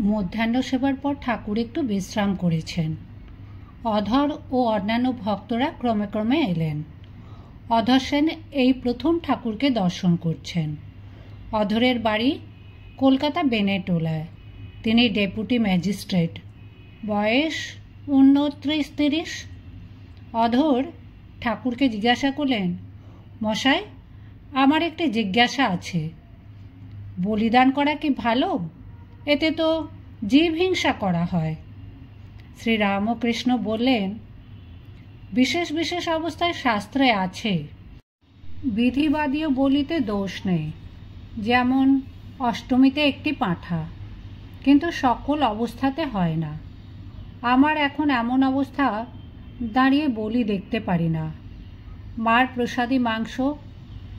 মধ্যাহ্ন সেবার পর ঠাকুর একটু বিশ্রাম করেছেন। অধর ও অন্যান্য ভক্তরা ক্রমে ক্রমে এলেন। অধর সেন এই প্রথম ঠাকুরকে দর্শন করছেন। অধরের বাড়ি কলকাতা বেনেটোলায়। তিনি ডেপুটি ম্যাজিস্ট্রেট। বয়স 29-30। অধর ঠাকুরকে জিজ্ঞাসা করলেন, মশাই, আমার একটি জিজ্ঞাসা আছে। বলিদান করা কি ভালো? এতে তো জীব হিংসা করা হয়। শ্রীরামকৃষ্ণ বললেন, বিশেষ বিশেষ অবস্থায় শাস্ত্রে আছে। বিধিবাদীয় বলিতে দোষ নেই, যেমন অষ্টমীতে একটি পাঁঠা, কিন্তু সকল অবস্থাতে হয় না। আমার এখন এমন অবস্থা, দাঁড়িয়ে বলি দেখতে পারি না। মার প্রসাদী মাংস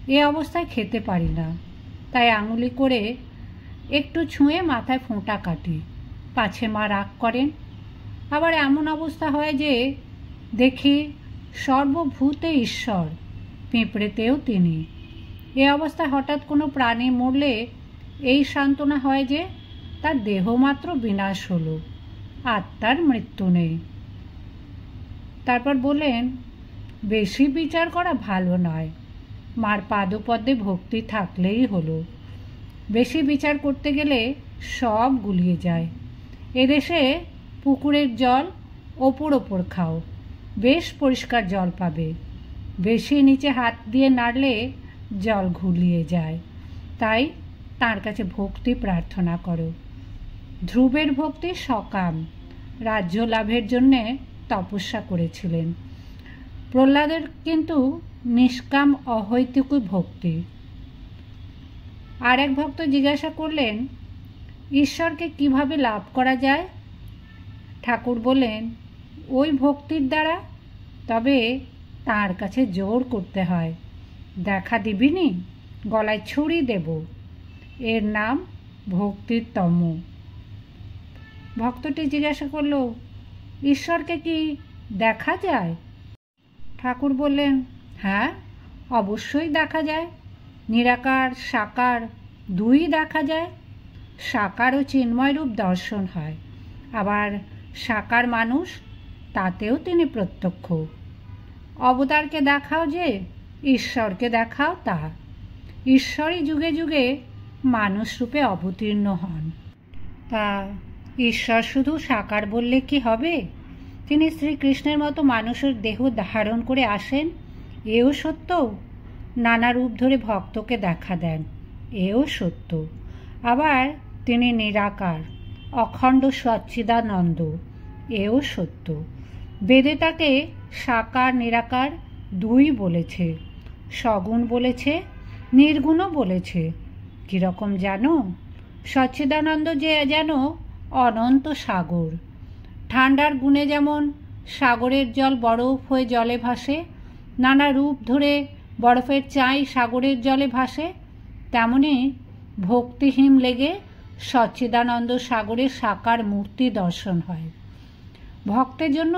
এ অবস্থায় খেতে পারি না, তাই আঙুলি করে একটু ছুঁয়ে মাথায় ফোঁটা কাটি, পাছে মা রাগ করেন। আবার এমন অবস্থা হয় যে দেখি সর্বভূতে ঈশ্বর, পিঁপড়েতেও তিনি। এ অবস্থায় হঠাৎ কোনো প্রাণী মরলে এই সান্ত্বনা হয় যে তার দেহ মাত্র বিনাশ হলো, আত্মার মৃত্যু নেই। তারপর বললেন, বেশি বিচার করা ভালো নয়, মার পাদপদ্মে ভক্তি থাকলেই হলো। বেশি বিচার করতে গেলে সব গুলিয়ে যায়। এদেশে পুকুরের জল ওপর ওপর খাও, বেশ পরিষ্কার জল পাবে। বেশি নিচে হাত দিয়ে নাড়লে জল ঘুলিয়ে যায়। তাই তার কাছে ভক্তি প্রার্থনা করো। ধ্রুবের ভক্তি সকাম, রাজ্য লাভের জন্যে তপস্যা করেছিলেন। প্রহ্লাদের কিন্তু নিষ্কাম অহৈতুকী ভক্তি। আর এক ভক্ত জিজ্ঞাসা করলেন, ঈশ্বরকে কিভাবে লাভ করা যায়? ঠাকুর বললেন, ওই ভক্তির দ্বারা, তবে তার কাছে জোর করতে হয়। দেখা দিবিনি, গলায় ছুরি দেব, এর নাম ভক্তির তম। ভক্তটি জিজ্ঞাসা করল, ঈশ্বরকে কি দেখা যায়? ঠাকুর বললেন, হ্যাঁ, অবশ্যই দেখা যায়। নিরাকার সাকার দুই দেখা যায়। সাকার ও চিন্ময় রূপ দর্শন হয়, আবার সাকার মানুষ, তাতেও তিনি প্রত্যক্ষ। অবতারকে দেখাও যে, ঈশ্বরকে দেখাও তা। ঈশ্বরই যুগে যুগে মানুষ রূপে অবতীর্ণ হন। তা ঈশ্বর শুধু সাকার বললে কি হবে? তিনি শ্রীকৃষ্ণের মতো মানুষের দেহ ধারণ করে আসেন, এও সত্য। নানা রূপ ধরে ভক্তকে দেখা দেন, এও সত্য। আবার তিনি নিরাকার, অখণ্ড সচ্চিদানন্দ, এও সত্য। বেদে তাকে সাকার নিরাকার দুই বলেছে, সগুণ বলেছে, নির্গুণও বলেছে। কীরকম জানো? সচ্চিদানন্দ যে যেন অনন্ত সাগর। ঠান্ডার গুণে যেমন সাগরের জল বরফ হয়ে জলে ভাসে, নানা রূপ ধরে বরফের চাই সাগরের জলে ভাসে, তেমনি ভক্তিহীন লেগে সচ্চিদানন্দ সাগরে সাকার মূর্তি দর্শন হয়। ভক্তের জন্য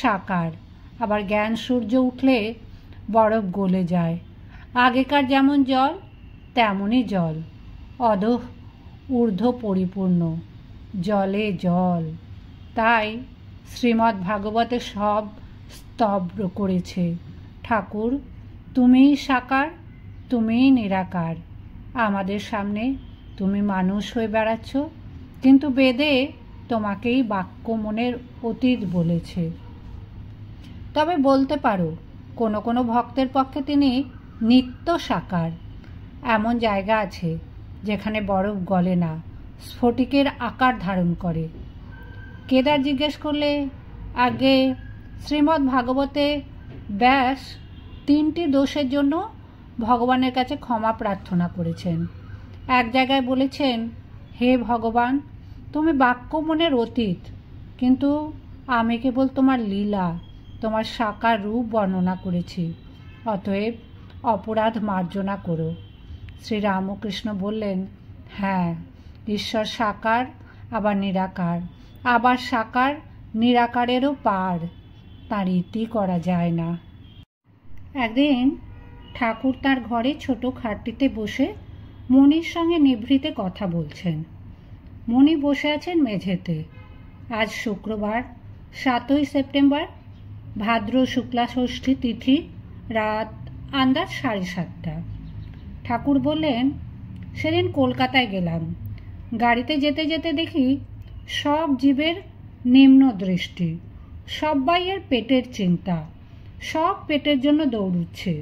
সাকার, আবার জ্ঞান সূর্য উঠলে বরফ গলে যায়। আগেকার যেমন জল তেমনই জল, অধঃ ঊর্ধ্ব পরিপূর্ণ, জলে জল। তাই শ্রীমদ্ ভাগবতে সব স্তব্ধ করেছে, ঠাকুর তুমিই সাকার, তুমিই নিরাকার। আমাদের সামনে তুমি মানুষ হয়ে বেড়াচ্ছ, কিন্তু বেদে তোমাকেই বাক্য মনের অতীত বলেছে। তবে বলতে পারো, কোনো কোনো ভক্তের পক্ষে তিনি নিত্য সাকার। এমন জায়গা আছে যেখানে বরফ গলে না, স্ফটিকের আকার ধারণ করে। কেদার জিজ্ঞেস করলে, আগে শ্রীমদ্ ভাগবতে ব্যাস 3টি দোষের জন্য ভগবানের কাছে ক্ষমা প্রার্থনা করেছেন। এক জায়গায় বলেছেন, হে ভগবান, তুমি বাক্য মনের অতীত, কিন্তু আমি কেবল তোমার লীলা, তোমার সাকার রূপ বর্ণনা করেছি, অতএব অপরাধ মার্জনা করো। শ্রীরামকৃষ্ণ বললেন, হ্যাঁ, ঈশ্বর সাকার, আবার নিরাকার, আবার সাকার নিরাকারেরও পার, তার ইতি করা যায় না। একদিন ঠাকুর তার ঘরে ছোট খাটটিতে বসে মনির সঙ্গে নিভৃতে কথা বলছেন। মণি বসে আছেন মেঝেতে। আজ শুক্রবার 7ই সেপ্টেম্বর, ভাদ্র শুক্লা ষষ্ঠী তিথি, রাত আন্দাজ 7:30। ঠাকুর বললেন, সেদিন কলকাতায় গেলাম। গাড়িতে যেতে যেতে দেখি সব জীবের নিম্ন দৃষ্টি, সবাইয়ের পেটের চিন্তা, সব পেটের জন্য দৌড়ুচ্ছে।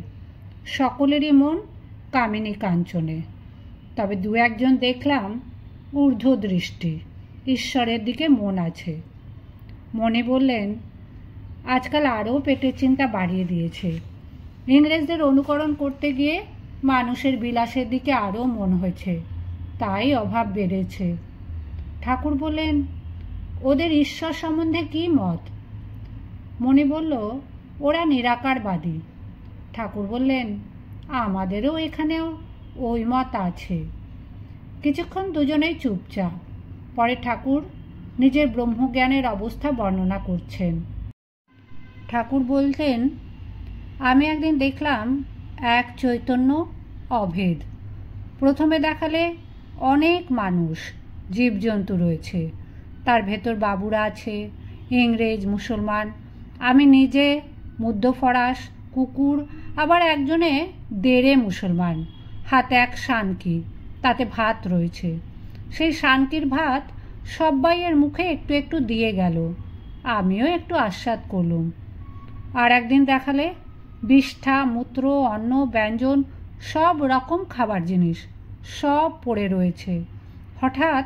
সকলেরই মন কামিনী কাঞ্চনে। তবে দু একজন দেখলাম ঊর্ধ্ব দৃষ্টি, ঈশ্বরের দিকে মন আছে। মনে বললেন, আজকাল আরও পেটের চিন্তা বাড়িয়ে দিয়েছে। ইংরেজদের অনুকরণ করতে গিয়ে মানুষের বিলাসের দিকে আরও মন হয়েছে, তাই অভাব বেড়েছে। ঠাকুর বললেন, ওদের ঈশ্বর সম্বন্ধে কী মত? মনে বলল, ওরা নিরাকারবাদী। ঠাকুর বললেন, আমাদেরও এখানেও ওই মত আছে। কিছুক্ষণ দুজনেই চুপচাপ। পরে ঠাকুর নিজের ব্রহ্মজ্ঞানের অবস্থা বর্ণনা করছেন। ঠাকুর বলতেন, আমি একদিন দেখলাম এক চৈতন্য অভেদ। প্রথমে দেখালে অনেক মানুষ, জীবজন্তু রয়েছে, তার ভেতর বাবুরা আছে, ইংরেজ, মুসলমান, আমি নিজে, মধ্যফরাস, কুকুর, আবার একজনে দেড়ে মুসলমান, হাতে এক শানকি, তাতে ভাত রয়েছে। সেই শানকির ভাত সব্বাইয়ের মুখে একটু একটু দিয়ে গেল, আমিও একটু আস্বাদ করলুম। আর একদিন দেখালে বিষ্ঠা, মূত্র, অন্ন, ব্যঞ্জন, সব রকম খাবার জিনিস সব পড়ে রয়েছে। হঠাৎ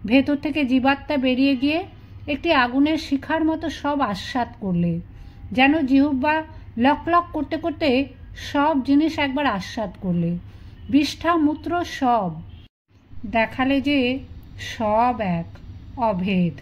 ভেতর থেকে জীবাত্মা বেরিয়ে গিয়ে একটি আগুনের শিখার মতো সব আস্বাদ করলে, যেন জিহ্বা লক লক করতে করতে সব জিনিস একবার আস্বাদ করলে, বিষ্ঠা, মূত্র সব। দেখালে যে সব এক, অভেদ।